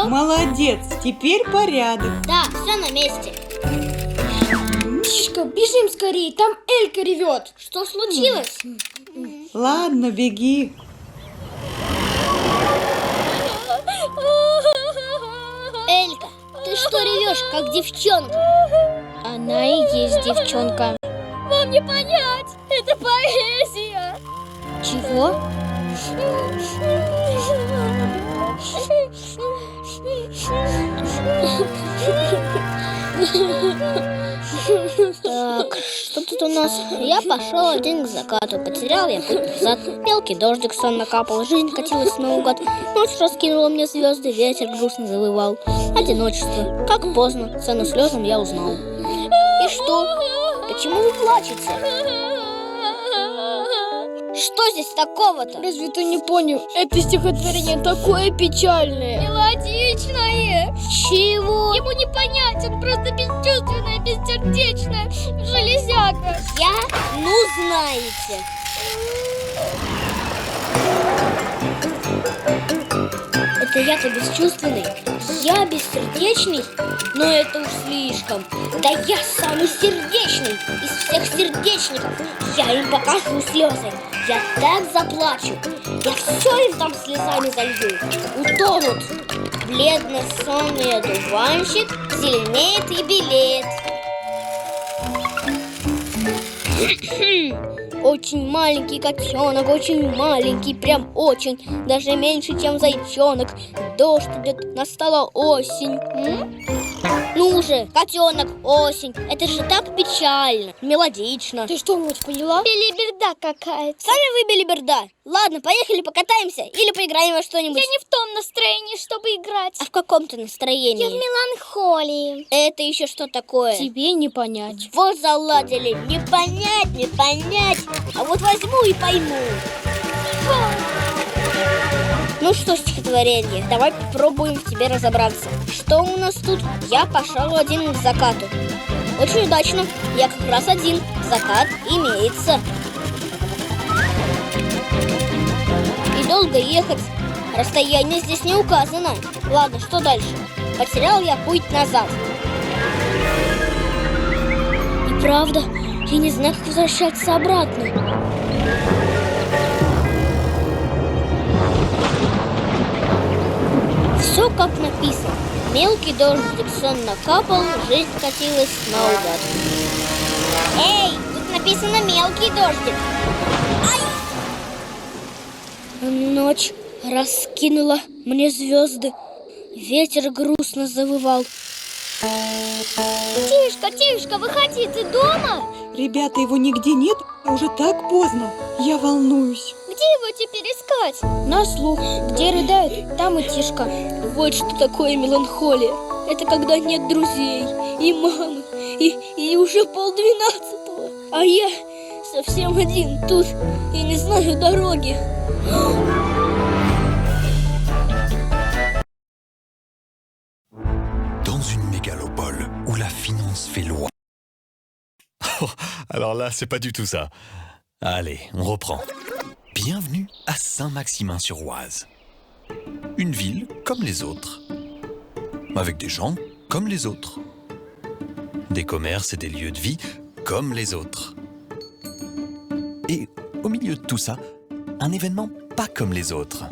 Все? Молодец, теперь порядок. Да, все на месте. Тишка, бежим скорее, там Элька ревет. Что случилось? Ладно, беги. Элька, ты что ревешь, как девчонка? Она и есть девчонка. Вам не понять, это поэзия. Чего? Так, что тут у нас? Я пошел один к закату, потерял я путь назад. Мелкий дождик сон накапал, жизнь катилась наугад. Ночь раскинула мне звезды, ветер грустно завывал. Одиночество, как поздно, цену слезам я узнал. И что? Почему вы плачете? Что здесь такого-то? Разве ты не понял? Это стихотворение такое печальное. Мелодичное. Чего? Ему не понять, он просто бесчувственная, бессердечная железяка. Ну знаете. Это я-то бесчувственный, я бессердечный, но это уж слишком. Да я самый сердечный из всех сердечников. Я им покажу слезы, я так заплачу, я все им там слезами залью. Утонут. Бледно-сонный одуванчик зеленеет и белеет. Очень маленький котенок, очень маленький, прям очень, даже меньше, чем зайчонок. Дождь идет, настала осень. Ну же, котенок, осень, это же так печально, мелодично. Ты что-нибудь поняла? Белиберда какая-то. Сами вы белиберда. Ладно, поехали покатаемся или поиграем во что-нибудь. Я не в том настроении, чтобы играть. А в каком ты настроении? Я в меланхолии. Это еще что такое? Тебе не понять. Вот заладили, не понять, не понять. А вот возьму и пойму. Ну что, стихотворение, давай попробуем в тебе разобраться. Что у нас тут? Я пошел один к закату. Очень удачно, я как раз один. Закат имеется. И долго ехать. Расстояние здесь не указано. Ладно, что дальше? Потерял я путь назад. И правда, я не знаю, как возвращаться обратно. Все как написано. Мелкий дождик сонно капал, жизнь катилась наугад. Эй, тут написано мелкий дождик. Ай! Ночь раскинула мне звезды. Ветер грустно завывал. Тишка, Тишка, выходи, ты дома? Ребята, его нигде нет, уже так поздно. Я волнуюсь. Где его теперь искать? На слух. Где рыдают, там и Тишка. Вот что такое меланхолия. Это когда нет друзей и мамы, и уже 11:30. А я совсем один тут и не знаю дороги. Dans une mégalopole où la finance fait loi. Oh, alors là, c'est pas du tout ça. Allez, on reprend. Bienvenue à Saint-Maximin-sur-Oise. Une ville comme les autres. Avec des gens comme les autres. Des commerces et des lieux de vie comme les autres. Et au milieu de tout ça, un événement pas comme les autres.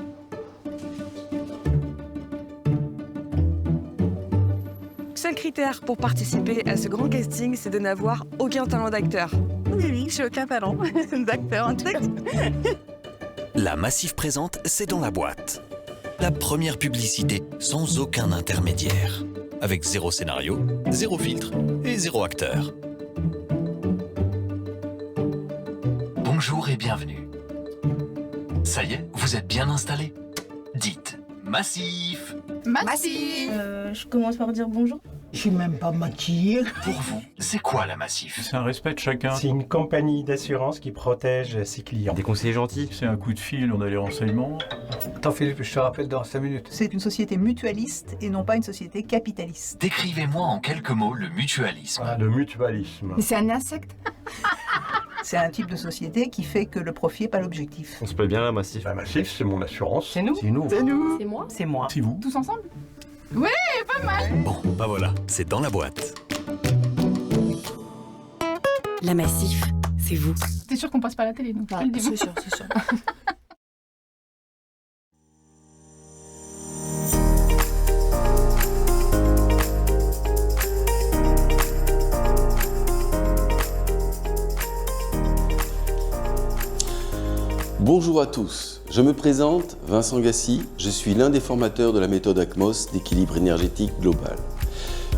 Seul critère pour participer à ce grand casting, c'est de n'avoir aucun talent d'acteur. Oui, j'ai aucun talent d'acteur en texte. La Massif présente C'est dans la boîte. La première publicité sans aucun intermédiaire. Avec 0 scénario, 0 filtre et 0 acteur. Bonjour et bienvenue. Ça y est, vous êtes bien installés? Dites Massif. Massif. Je commence par dire bonjour. Je suis même pas maquillée. Pour vous, c'est quoi la Massif? C'est un respect de chacun. C'est une compagnie d'assurance qui protège ses clients. Des conseillers gentils. C'est un coup de fil, on a les renseignements. Attends Philippe, je te rappelle dans 5 minutes. C'est une société mutualiste et non pas une société capitaliste. Décrivez-moi en quelques mots le mutualisme. Ah, le mutualisme. Mais c'est un insecte. C'est un type de société qui fait que le profit n'est pas l'objectif. On se plaît bien là, Massif. La Massif, c'est mon assurance. C'est nous. C'est nous. C'est nous. C'est moi. C'est moi. C'est vous. Tous ensemble. Bon, bah voilà, c'est dans la boîte. La Massif, c'est vous. T'es sûr qu'on passe pas à la télé, donc C'est sûr, c'est sûr. Bonjour à tous, je me présente, Vincent Gassi, je suis l'un des formateurs de la méthode ACMOS d'équilibre énergétique global.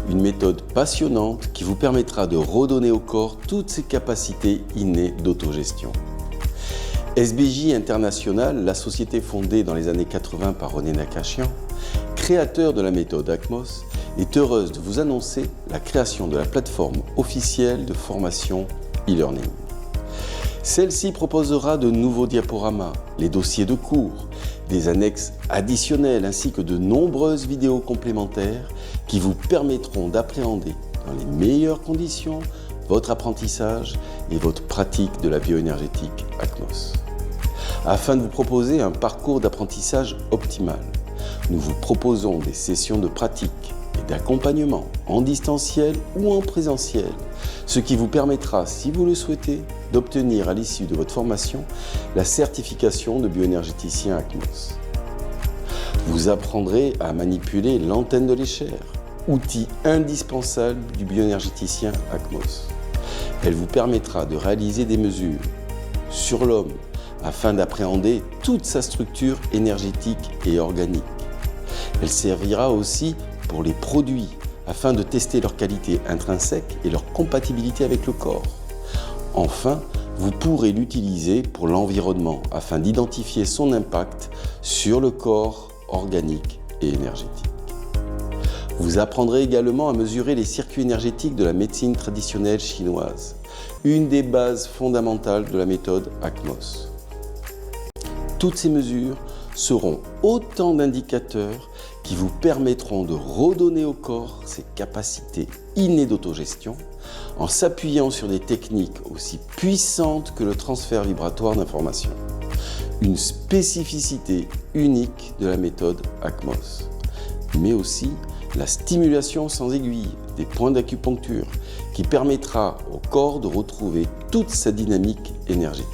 Une méthode passionnante qui vous permettra de redonner au corps toutes ses capacités innées d'autogestion. SBJ International, la société fondée dans les années 80 par René Nakachian, créateur de la méthode ACMOS, est heureuse de vous annoncer la création de la plateforme officielle de formation e-learning. Celle-ci proposera de nouveaux diaporamas, les dossiers de cours, des annexes additionnelles ainsi que de nombreuses vidéos complémentaires qui vous permettront d'appréhender dans les meilleures conditions votre apprentissage et votre pratique de la bioénergétique ACMOS. Afin de vous proposer un parcours d'apprentissage optimal, nous vous proposons des sessions de pratique et d'accompagnement en distanciel ou en présentiel, ce qui vous permettra, si vous le souhaitez, d'obtenir à l'issue de votre formation la certification de bioénergéticien ACMOS. Vous apprendrez à manipuler l'antenne de l'échelle, outil indispensable du bioénergéticien ACMOS. Elle vous permettra de réaliser des mesures sur l'homme afin d'appréhender toute sa structure énergétique et organique. Elle servira aussi pour les produits afin de tester leur qualité intrinsèque et leur compatibilité avec le corps. Enfin, vous pourrez l'utiliser pour l'environnement afin d'identifier son impact sur le corps organique et énergétique. Vous apprendrez également à mesurer les circuits énergétiques de la médecine traditionnelle chinoise, une des bases fondamentales de la méthode ACMOS. Toutes ces mesures seront autant d'indicateurs qui vous permettront de redonner au corps ses capacités innées d'autogestion en s'appuyant sur des techniques aussi puissantes que le transfert vibratoire d'informations. Une spécificité unique de la méthode ACMOS, mais aussi la stimulation sans aiguille des points d'acupuncture qui permettra au corps de retrouver toute sa dynamique énergétique.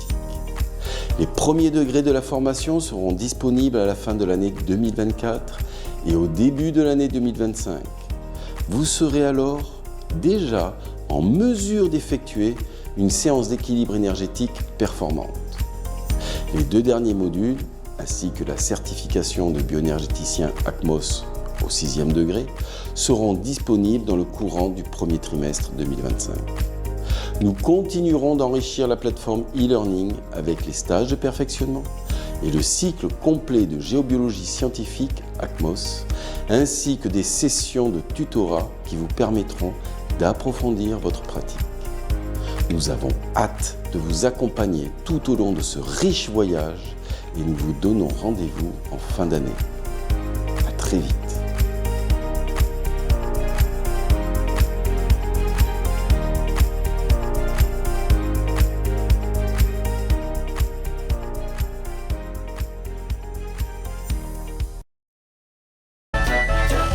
Les premiers degrés de la formation seront disponibles à la fin de l'année 2024 et au début de l'année 2025. Vous serez alors déjà en mesure d'effectuer une séance d'équilibre énergétique performante. Les 2 derniers modules, ainsi que la certification de bioénergéticien ACMOS au 6e degré, seront disponibles dans le courant du premier trimestre 2025. Nous continuerons d'enrichir la plateforme e-learning avec les stages de perfectionnement et le cycle complet de géobiologie scientifique ACMOS, ainsi que des sessions de tutorat qui vous permettront d'approfondir votre pratique. Nous avons hâte de vous accompagner tout au long de ce riche voyage et nous vous donnons rendez-vous en fin d'année. À très vite.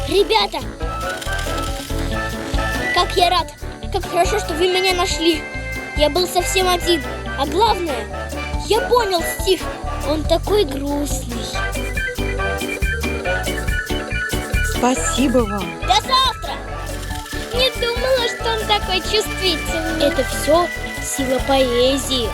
Ребята, как я рад, как хорошо, что вы меня нашли. Я был совсем один, а главное, я понял Стив, он такой грустный. Спасибо вам. До завтра! Не думала, что он такой чувствительный. Это все сила поэзии.